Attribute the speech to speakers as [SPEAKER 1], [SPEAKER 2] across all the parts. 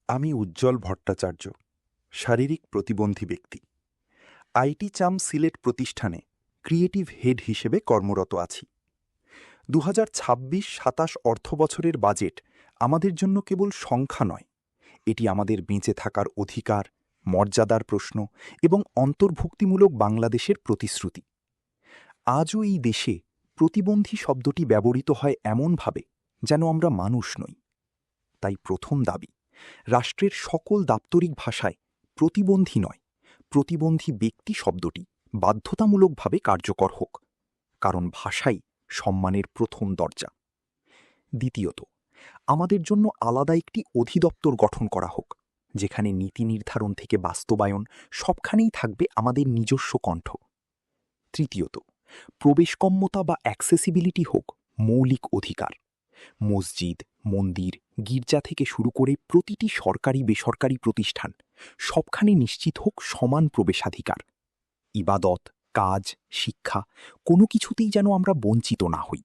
[SPEAKER 1] আমি উজ্জ্বল ভট্টাচার্য, শারীরিক প্রতিবন্ধী ব্যক্তি। আইটি চাম সিলেট প্রতিষ্ঠানে ক্রিয়েটিভ হেড হিসেবে কর্মরত আছি। 2026-27 অর্থবছরের বাজেট আমাদের জন্য কেবল সংখ্যা নয়, এটি আমাদের বেঁচে থাকার অধিকার, মর্যাদার প্রশ্ন এবং অন্তর্ভুক্তিমূলক বাংলাদেশের প্রতিশ্রুতি। আজও এই দেশে প্রতিবন্ধী শব্দটি ব্যবহৃত হয় এমনভাবে যেন আমরা মানুষ নই। তাই প্রথম দাবি, রাষ্ট্রের সকল দাপ্তরিক ভাষায় প্রতিবন্ধী নয়, প্রতিবন্ধী ব্যক্তি শব্দটি বাধ্যতামূলকভাবে কার্যকর হোক, কারণ ভাষাই সম্মানের প্রথম দরজা। দ্বিতীয়ত, আমাদের জন্য আলাদা একটি অধিদপ্তর গঠন করা হোক, যেখানে নীতি নির্ধারণ থেকে বাস্তবায়ন সবখানেই থাকবে আমাদের নিজস্ব কণ্ঠ। তৃতীয়ত, প্রবেশকম্যতা বা অ্যাক্সেসিবিলিটি হোক মৌলিক অধিকার। মসজিদ, মন্দির, গির্জা থেকে শুরু করে প্রতিটি সরকারি বেসরকারি প্রতিষ্ঠান সবখানে নিশ্চিত হোক সমান প্রবেশাধিকার। ইবাদত, কাজ, শিক্ষা কোনো কিছুতেই যেন আমরা বঞ্চিত না হই।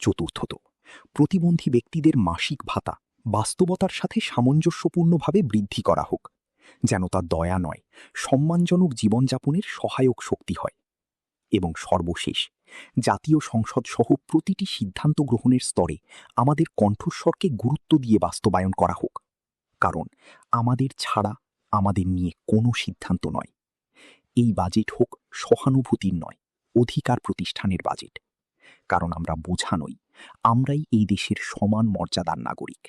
[SPEAKER 1] চতুর্থত, প্রতিবন্ধী ব্যক্তিদের মাসিক ভাতা বাস্তবতার সাথে সামঞ্জস্যপূর্ণভাবে বৃদ্ধি করা হোক, যেন তা দয়া নয়, সম্মানজনক জীবনযাপনের সহায়ক শক্তি হয়। এবং সর্বশেষ, জাতীয় সংসদ সহ প্রতিটি সিদ্ধান্ত গ্রহণের স্তরে আমাদের কণ্ঠস্বরকে গুরুত্ব দিয়ে বাস্তবায়ন করা হোক, কারণ আমাদের ছাড়া আমাদের নিয়ে কোনো সিদ্ধান্ত নয়। এই বাজেট হোক সহানুভূতির নয়, অধিকার প্রতিষ্ঠানের বাজেট, কারণ আমরা বোঝা নই, আমরাই এই দেশের সমান মর্যাদার নাগরিক।